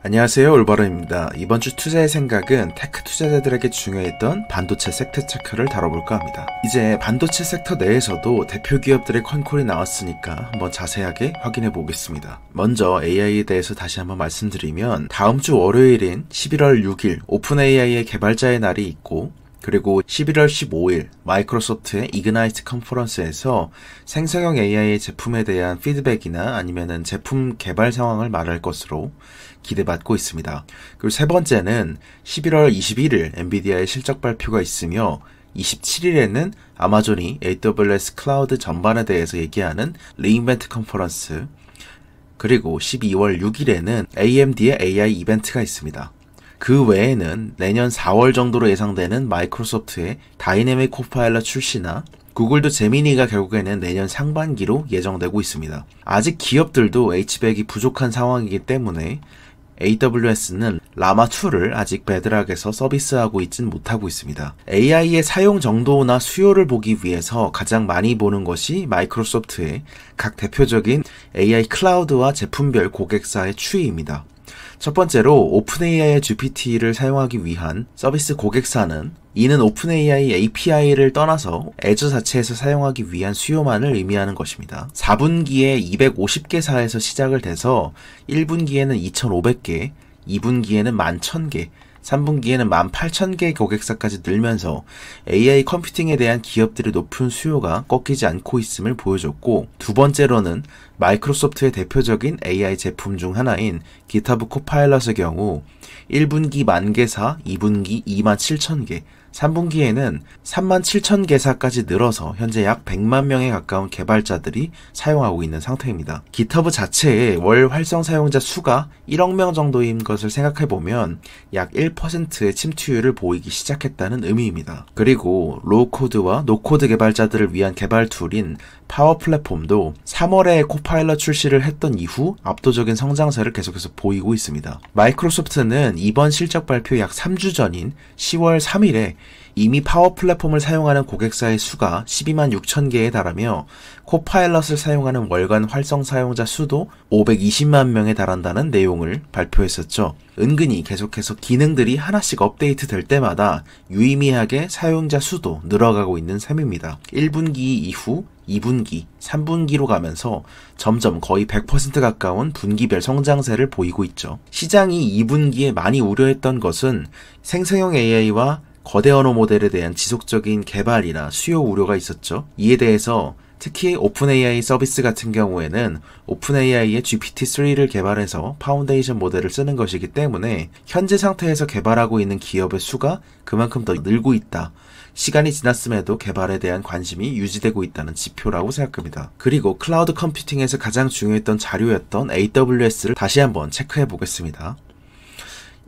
안녕하세요, 올바름입니다. 이번 주 투자의 생각은 테크 투자자들에게 중요했던 반도체 섹터 체크를 다뤄볼까 합니다. 이제 반도체 섹터 내에서도 대표 기업들의 컨콜이 나왔으니까 한번 자세하게 확인해 보겠습니다. 먼저 AI에 대해서 다시 한번 말씀드리면 다음 주 월요일인 11월 6일 오픈 AI의 개발자의 날이 있고, 그리고 11월 15일 마이크로소프트의 이그나이트 컨퍼런스에서 생성형 AI의 제품에 대한 피드백이나 아니면은 제품 개발 상황을 말할 것으로 기대받고 있습니다. 그리고 세 번째는 11월 21일 엔비디아의 실적 발표가 있으며 27일에는 아마존이 AWS 클라우드 전반에 대해서 얘기하는 리인벤트 컨퍼런스, 그리고 12월 6일에는 AMD의 AI 이벤트가 있습니다. 그 외에는 내년 4월 정도로 예상되는 마이크로소프트의 다이내믹 코파일럿 출시나 구글도 제미니가 결국에는 내년 상반기로 예정되고 있습니다. 아직 기업들도 H백이 부족한 상황이기 때문에 AWS는 라마2를 아직 베드락에서 서비스하고 있진 못하고 있습니다. AI의 사용 정도나 수요를 보기 위해서 가장 많이 보는 것이 마이크로소프트의 각 대표적인 AI 클라우드와 제품별 고객사의 추이입니다. 첫 번째로 오픈AI의 GPT를 사용하기 위한 서비스 고객사는 이는 오픈AI API를 떠나서 애저 자체에서 사용하기 위한 수요만을 의미하는 것입니다. 4분기에 250개사에서 시작을 돼서 1분기에는 2,500개, 2분기에는 11,000개, 3분기에는 18,000개 고객사까지 늘면서 AI 컴퓨팅에 대한 기업들의 높은 수요가 꺾이지 않고 있음을 보여줬고, 두 번째로는 마이크로소프트의 대표적인 AI 제품 중 하나인 기타브 코파일럿의 경우 1분기 10,000개사, 2분기 27,000개, 3분기에는 37,000개사까지 늘어서 현재 약 100만 명에 가까운 개발자들이 사용하고 있는 상태입니다. GitHub 자체의 월 활성 사용자 수가 1억 명 정도인 것을 생각해보면 약 1%의 침투율을 보이기 시작했다는 의미입니다. 그리고 로우코드와 노코드 개발자들을 위한 개발 툴인 파워 플랫폼도 3월에 코파일럿 출시를 했던 이후 압도적인 성장세를 계속해서 보이고 있습니다. 마이크로소프트는 이번 실적 발표 약 3주 전인 10월 3일에 이미 파워 플랫폼을 사용하는 고객사의 수가 12만 6천 개에 달하며 코파일럿을 사용하는 월간 활성 사용자 수도 520만 명에 달한다는 내용을 발표했었죠. 은근히 계속해서 기능들이 하나씩 업데이트 될 때마다 유의미하게 사용자 수도 늘어가고 있는 셈입니다. 1분기 이후 2분기, 3분기로 가면서 점점 거의 100% 가까운 분기별 성장세를 보이고 있죠. 시장이 2분기에 많이 우려했던 것은 생성형 AI와 거대 언어 모델에 대한 지속적인 개발이나 수요 우려가 있었죠. 이에 대해서 특히 오픈AI 서비스 같은 경우에는 오픈AI의 GPT-3를 개발해서 파운데이션 모델을 쓰는 것이기 때문에 현재 상태에서 개발하고 있는 기업의 수가 그만큼 더 늘고 있다. 시간이 지났음에도 개발에 대한 관심이 유지되고 있다는 지표라고 생각합니다. 그리고 클라우드 컴퓨팅에서 가장 중요했던 자료였던 AWS를 다시 한번 체크해 보겠습니다.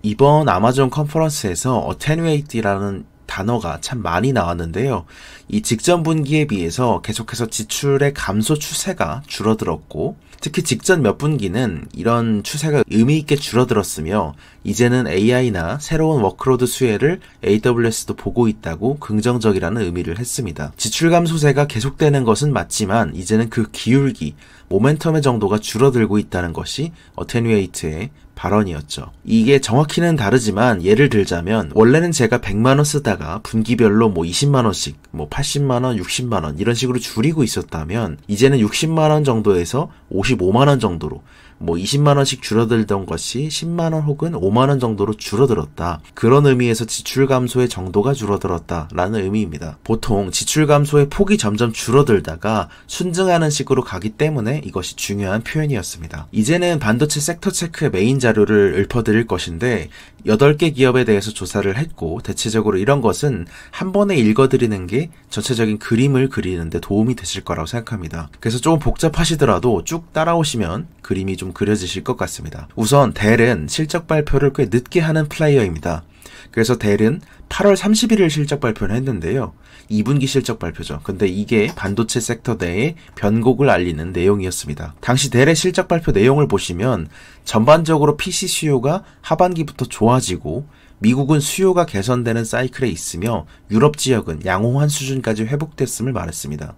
이번 아마존 컨퍼런스에서 attenuate라는 단어가 참 많이 나왔는데요. 이 직전 분기에 비해서 계속해서 지출의 감소 추세가 줄어들었고, 특히 직전 몇 분기는 이런 추세가 의미 있게 줄어들었으며 이제는 AI나 새로운 워크로드 수혜를 AWS도 보고 있다고 긍정적이라는 의미를 했습니다. 지출 감소세가 계속되는 것은 맞지만 이제는 그 기울기, 모멘텀의 정도가 줄어들고 있다는 것이 attenuate의 발언이었죠. 이게 정확히는 다르지만 예를 들자면 원래는 제가 100만원 쓰다가 분기별로 20만원씩 80만원, 60만원 이런 식으로 줄이고 있었다면 이제는 60만원 정도에서 55만원 정도로 20만원씩 줄어들던 것이 10만원 혹은 5만원 정도로 줄어들었다. 그런 의미에서 지출 감소의 정도가 줄어들었다 라는 의미입니다. 보통 지출 감소의 폭이 점점 줄어들다가 순증하는 식으로 가기 때문에 이것이 중요한 표현이었습니다. 이제는 반도체 섹터 체크의 메인 자료를 읊어드릴 것인데 8개 기업에 대해서 조사를 했고, 대체적으로 이런 것은 한 번에 읽어드리는 게 전체적인 그림을 그리는 데 도움이 되실 거라고 생각합니다. 그래서 조금 복잡하시더라도 쭉 따라오시면 그림이 좀 그려지실 것 같습니다. 우선 델은 실적 발표를 꽤 늦게 하는 플레이어입니다. 그래서 델은 8월 31일 실적 발표를 했는데요. 2분기 실적 발표죠. 근데 이게 반도체 섹터 내의 변곡을 알리는 내용이었습니다. 당시 델의 실적 발표 내용을 보시면 전반적으로 PC 수요가 하반기부터 좋아지고 미국은 수요가 개선되는 사이클에 있으며 유럽 지역은 양호한 수준까지 회복됐음을 말했습니다.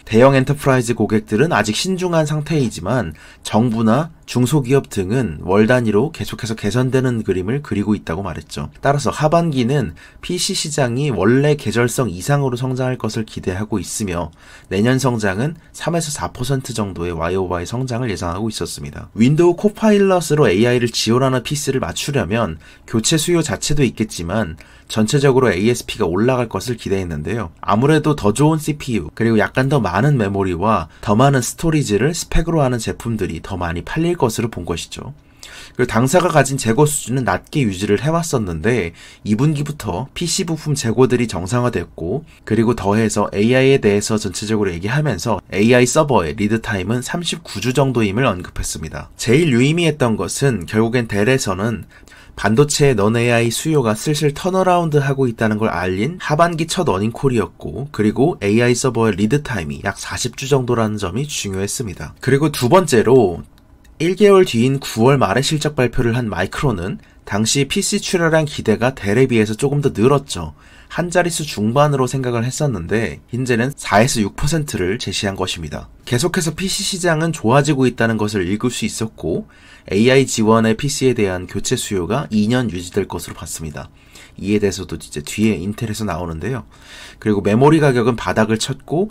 대형 엔터프라이즈 고객들은 아직 신중한 상태이지만 정부나 중소기업 등은 월 단위로 계속해서 개선되는 그림을 그리고 있다고 말했죠. 따라서 하반기는 PC 시장이 원래 계절성 이상으로 성장할 것을 기대하고 있으며 내년 성장은 3에서 4% 정도의 YOY 성장을 예상하고 있었습니다. 윈도우 코파일럿으로 AI를 지원하는 PC를 맞추려면 교체 수요 자체도 있겠지만 전체적으로 ASP가 올라갈 것을 기대했는데요. 아무래도 더 좋은 CPU 그리고 약간 더 많은 메모리와 더 많은 스토리지를 스펙으로 하는 제품들이 더 많이 팔릴 것으로 본 것이죠. 그리고 당사가 가진 재고 수준은 낮게 유지를 해왔었는데 2분기부터 PC 부품 재고들이 정상화됐고 그리고 더해서 AI에 대해서 전체적으로 얘기하면서 AI 서버의 리드 타임은 39주 정도임을 언급했습니다. 제일 유의미했던 것은 결국엔 델에서는 반도체의 non-AI 수요가 슬슬 턴어라운드 하고 있다는 걸 알린 하반기 첫 어닝콜이었고 그리고 AI 서버의 리드 타임이 약 40주 정도라는 점이 중요했습니다. 그리고 두 번째로 1개월 뒤인 9월 말에 실적 발표를 한 마이크론은 당시 PC 출하량 기대가 델에 비해서 조금 더 늘었죠. 한 자릿수 중반으로 생각을 했었는데 현재는 4에서 6%를 제시한 것입니다. 계속해서 PC 시장은 좋아지고 있다는 것을 읽을 수 있었고 AI 지원의 PC에 대한 교체 수요가 2년 유지될 것으로 봤습니다. 이에 대해서도 이제 뒤에 인텔에서 나오는데요. 그리고 메모리 가격은 바닥을 쳤고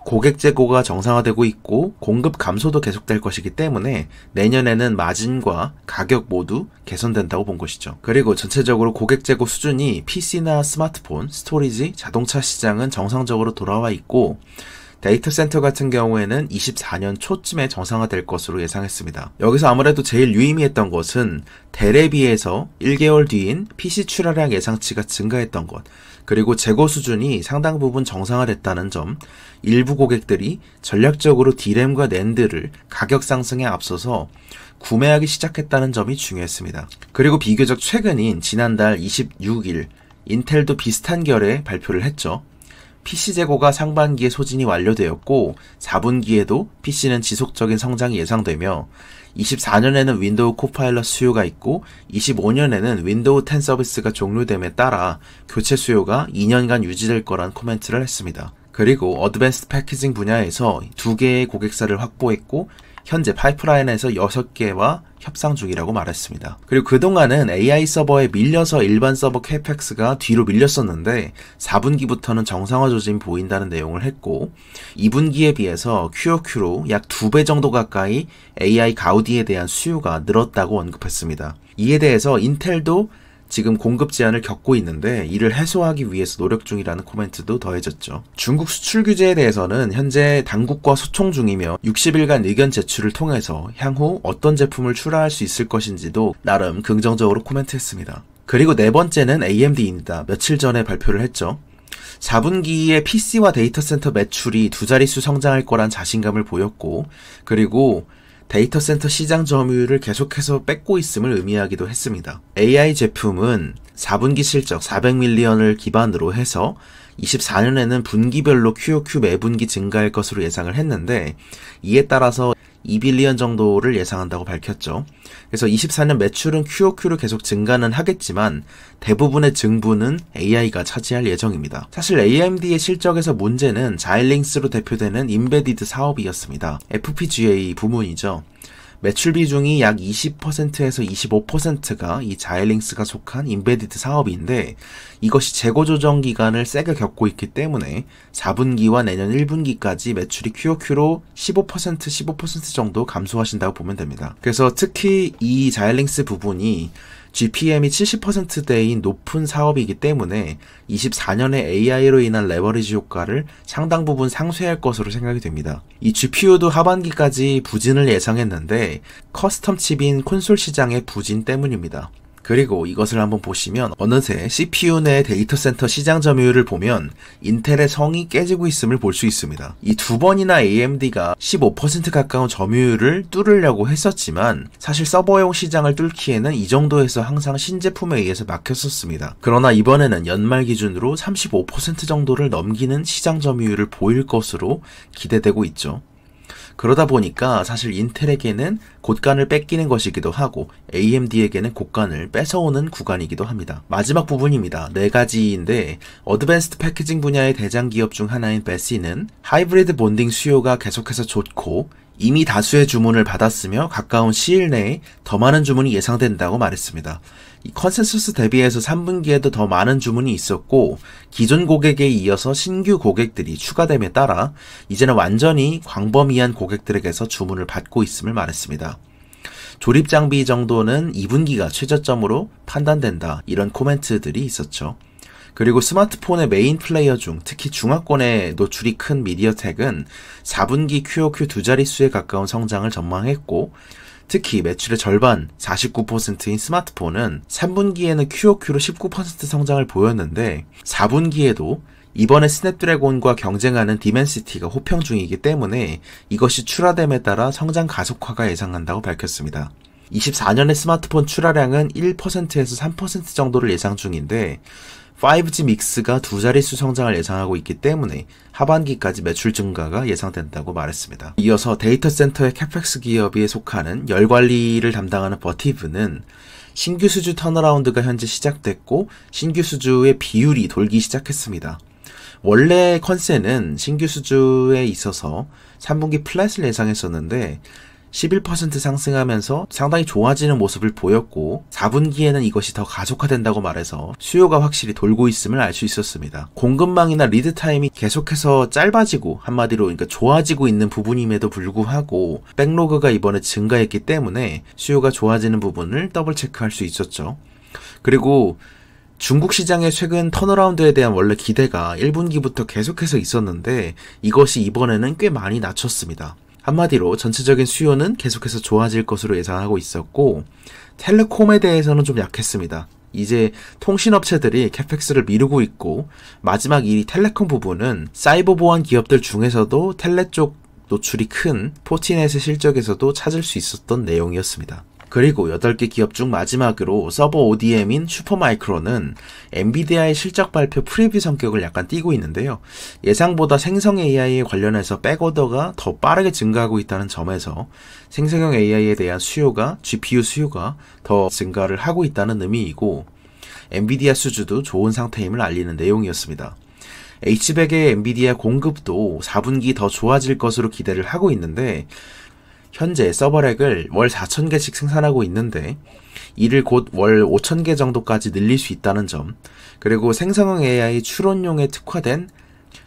고객 재고가 정상화되고 있고 공급 감소도 계속될 것이기 때문에 내년에는 마진과 가격 모두 개선된다고 본 것이죠. 그리고 전체적으로 고객 재고 수준이 PC나 스마트폰, 스토리지, 자동차 시장은 정상적으로 돌아와 있고 데이터 센터 같은 경우에는 24년 초쯤에 정상화될 것으로 예상했습니다. 여기서 아무래도 제일 유의미했던 것은 델에 비해서 1개월 뒤인 PC 출하량 예상치가 증가했던 것, 그리고 재고 수준이 상당 부분 정상화됐다는 점, 일부 고객들이 전략적으로 D램과 낸드를 가격 상승에 앞서서 구매하기 시작했다는 점이 중요했습니다. 그리고 비교적 최근인 지난달 26일 인텔도 비슷한 결의 발표를 했죠. PC 재고가 상반기에 소진이 완료되었고 4분기에도 PC는 지속적인 성장이 예상되며 24년에는 윈도우 코파일럿 수요가 있고 25년에는 윈도우 10 서비스가 종료됨에 따라 교체 수요가 2년간 유지될 거란 코멘트를 했습니다. 그리고 어드밴스드 패키징 분야에서 2개의 고객사를 확보했고 현재 파이프라인에서 6개와 협상 중이라고 말했습니다. 그리고 그동안은 AI 서버에 밀려서 일반 서버 캐펙스가 뒤로 밀렸었는데 4분기부터는 정상화 조짐이 보인다는 내용을 했고 2분기에 비해서 QoQ로 약 2배 정도 가까이 AI 가우디에 대한 수요가 늘었다고 언급했습니다. 이에 대해서 인텔도 지금 공급 제한을 겪고 있는데 이를 해소하기 위해서 노력 중이라는 코멘트도 더해졌죠. 중국 수출 규제에 대해서는 현재 당국과 소통 중이며 60일간 의견 제출을 통해서 향후 어떤 제품을 출하할 수 있을 것인지도 나름 긍정적으로 코멘트했습니다. 그리고 네 번째는 AMD입니다. 며칠 전에 발표를 했죠. 4분기에 PC와 데이터 센터 매출이 두 자릿수 성장할 거란 자신감을 보였고 그리고 데이터 센터 시장 점유율을 계속해서 뺏고 있음을 의미하기도 했습니다. AI 제품은 4분기 실적 400밀리언을 기반으로 해서 24년에는 분기별로 QoQ 매분기 증가할 것으로 예상을 했는데 이에 따라서 2빌리언 정도를 예상한다고 밝혔죠. 그래서 24년 매출은 QoQ로 계속 증가는 하겠지만 대부분의 증부는 AI가 차지할 예정입니다. 사실 AMD의 실적에서 문제는 자일링스로 대표되는 임베디드 사업이었습니다. FPGA 부문이죠. 매출 비중이 약 20%에서 25%가 이 자일링스가 속한 임베디드 사업인데 이것이 재고 조정 기간을 세게 겪고 있기 때문에 4분기와 내년 1분기까지 매출이 QoQ로 15% 정도 감소하신다고 보면 됩니다. 그래서 특히 이 자일링스 부분이 GPM이 70%대인 높은 사업이기 때문에 24년에 AI로 인한 레버리지 효과를 상당 부분 상쇄할 것으로 생각이 됩니다. 이 GPU도 하반기까지 부진을 예상했는데 커스텀 칩인 콘솔 시장의 부진 때문입니다. 그리고 이것을 한번 보시면 어느새 CPU 내 데이터 센터 시장 점유율을 보면 인텔의 성이 깨지고 있음을 볼 수 있습니다. 이 두 번이나 AMD가 15% 가까운 점유율을 뚫으려고 했었지만 사실 서버용 시장을 뚫기에는 이 정도에서 항상 신제품에 의해서 막혔었습니다. 그러나 이번에는 연말 기준으로 35% 정도를 넘기는 시장 점유율을 보일 것으로 기대되고 있죠. 그러다 보니까 사실 인텔에게는 곳간을 뺏기는 것이기도 하고 AMD에게는 곳간을 뺏어오는 구간이기도 합니다. 마지막 부분입니다. 4가지인데 어드밴스드 패키징 분야의 대장 기업 중 하나인 베시는 하이브리드 본딩 수요가 계속해서 좋고 이미 다수의 주문을 받았으며 가까운 시일 내에 더 많은 주문이 예상된다고 말했습니다. 이 컨센서스 대비해서 3분기에도 더 많은 주문이 있었고 기존 고객에 이어서 신규 고객들이 추가됨에 따라 이제는 완전히 광범위한 고객들에게서 주문을 받고 있음을 말했습니다. 조립 장비 정도는 2분기가 최저점으로 판단된다, 이런 코멘트들이 있었죠. 그리고 스마트폰의 메인 플레이어 중 특히 중화권의 노출이 큰 미디어텍은 4분기 QOQ 2자릿수에 가까운 성장을 전망했고 특히 매출의 절반 49%인 스마트폰은 3분기에는 QOQ로 19% 성장을 보였는데 4분기에도 이번에 스냅드래곤과 경쟁하는 디멘시티가 호평 중이기 때문에 이것이 출하됨에 따라 성장 가속화가 예상한다고 밝혔습니다. 24년의 스마트폰 출하량은 1%에서 3% 정도를 예상 중인데 5G 믹스가 2자릿수 성장을 예상하고 있기 때문에 하반기까지 매출 증가가 예상된다고 말했습니다. 이어서 데이터 센터의 캐펙스 기업에 속하는 열 관리를 담당하는 버티브는 신규 수주 턴어라운드가 현재 시작됐고 신규 수주의 비율이 돌기 시작했습니다. 원래 컨센은 신규 수주에 있어서 3분기 플랫을 예상했었는데 11% 상승하면서 상당히 좋아지는 모습을 보였고 4분기에는 이것이 더 가속화된다고 말해서 수요가 확실히 돌고 있음을 알 수 있었습니다. 공급망이나 리드타임이 계속해서 짧아지고 한마디로 그러니까 좋아지고 있는 부분임에도 불구하고 백로그가 이번에 증가했기 때문에 수요가 좋아지는 부분을 더블 체크할 수 있었죠. 그리고 중국 시장의 최근 턴어라운드에 대한 원래 기대가 1분기부터 계속해서 있었는데 이것이 이번에는 꽤 많이 낮췄습니다. 한마디로 전체적인 수요는 계속해서 좋아질 것으로 예상하고 있었고 텔레콤에 대해서는 좀 약했습니다. 이제 통신업체들이 캐펙스를 미루고 있고 마지막 이 텔레콤 부분은 사이버 보안 기업들 중에서도 텔레 쪽 노출이 큰 포티넷의 실적에서도 찾을 수 있었던 내용이었습니다. 그리고 8개 기업 중 마지막으로 서버 ODM인 슈퍼마이크론은 엔비디아의 실적 발표 프리뷰 성격을 약간 띠고 있는데요. 예상보다 생성 AI에 관련해서 백오더가 더 빠르게 증가하고 있다는 점에서 생성형 AI에 대한 수요가 GPU 수요가 더 증가를 하고 있다는 의미이고 엔비디아 수주도 좋은 상태임을 알리는 내용이었습니다. H백의 엔비디아 공급도 4분기 더 좋아질 것으로 기대를 하고 있는데 현재 서버렉을 월 4,000개씩 생산하고 있는데 이를 곧 월 5,000개 정도까지 늘릴 수 있다는 점, 그리고 생성형 AI 추론용에 특화된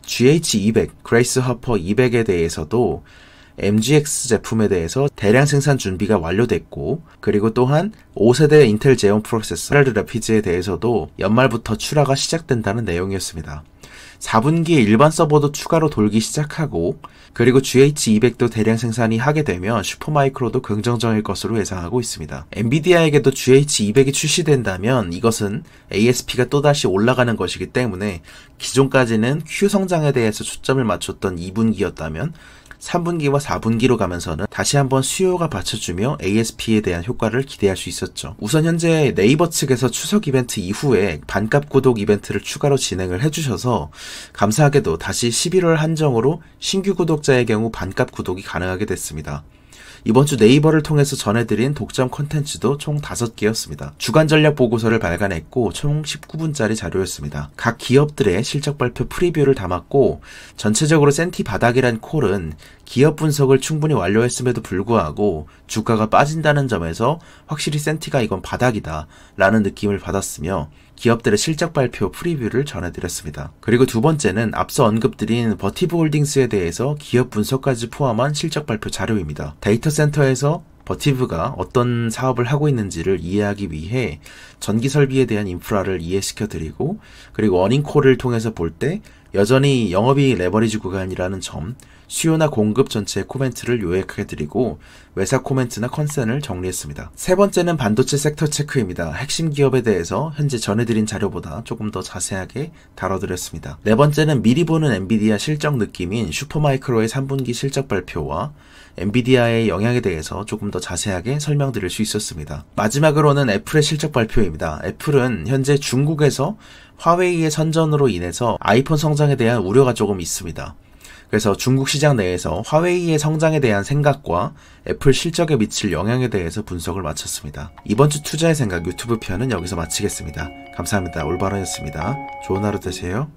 GH200, 그레이스 허퍼 200에 대해서도 MGX 제품에 대해서 대량 생산 준비가 완료됐고 그리고 또한 5세대 인텔 제온 프로세서 스칼렛 래피드에 대해서도 연말부터 출하가 시작된다는 내용이었습니다. 4분기에 일반 서버도 추가로 돌기 시작하고 그리고 GH200도 대량 생산이 하게 되면 슈퍼마이크로도 긍정적일 것으로 예상하고 있습니다. 엔비디아에게도 GH200이 출시된다면 이것은 ASP가 또다시 올라가는 것이기 때문에 기존까지는 Q 성장에 대해서 초점을 맞췄던 2분기였다면 3분기와 4분기로 가면서는 다시 한번 수요가 받쳐주며 ASP에 대한 효과를 기대할 수 있었죠. 우선 현재 네이버 측에서 추석 이벤트 이후에 반값 구독 이벤트를 추가로 진행을 해주셔서 감사하게도 다시 11월 한정으로 신규 구독자의 경우 반값 구독이 가능하게 됐습니다. 이번 주 네이버를 통해서 전해드린 독점 콘텐츠도 총 5개였습니다. 주간 전략 보고서를 발간했고 총 19분짜리 자료였습니다. 각 기업들의 실적 발표 프리뷰를 담았고 전체적으로 센티 바닥이란 콜은 기업 분석을 충분히 완료했음에도 불구하고 주가가 빠진다는 점에서 확실히 센티가 이건 바닥이다 라는 느낌을 받았으며 기업들의 실적 발표 프리뷰를 전해드렸습니다. 그리고 두 번째는 앞서 언급드린 버티브 홀딩스에 대해서 기업 분석까지 포함한 실적 발표 자료입니다. 데이터 센터에서 버티브가 어떤 사업을 하고 있는지를 이해하기 위해 전기 설비에 대한 인프라를 이해시켜드리고 그리고 어닝콜을 통해서 볼 때 여전히 영업이익 레버리지 구간이라는 점, 수요나 공급 전체의 코멘트를 요약해 드리고 외사 코멘트나 컨센을 정리했습니다. 세 번째는 반도체 섹터 체크입니다. 핵심 기업에 대해서 현재 전해드린 자료보다 조금 더 자세하게 다뤄드렸습니다. 네 번째는 미리 보는 엔비디아 실적 느낌인 슈퍼마이크로의 3분기 실적 발표와 엔비디아의 영향에 대해서 조금 더 자세하게 설명드릴 수 있었습니다. 마지막으로는 애플의 실적 발표입니다. 애플은 현재 중국에서 화웨이의 선전으로 인해서 아이폰 성장에 대한 우려가 조금 있습니다. 그래서 중국 시장 내에서 화웨이의 성장에 대한 생각과 애플 실적에 미칠 영향에 대해서 분석을 마쳤습니다. 이번 주 투자의 생각 유튜브 편은 여기서 마치겠습니다. 감사합니다. 올바로였습니다. 좋은 하루 되세요.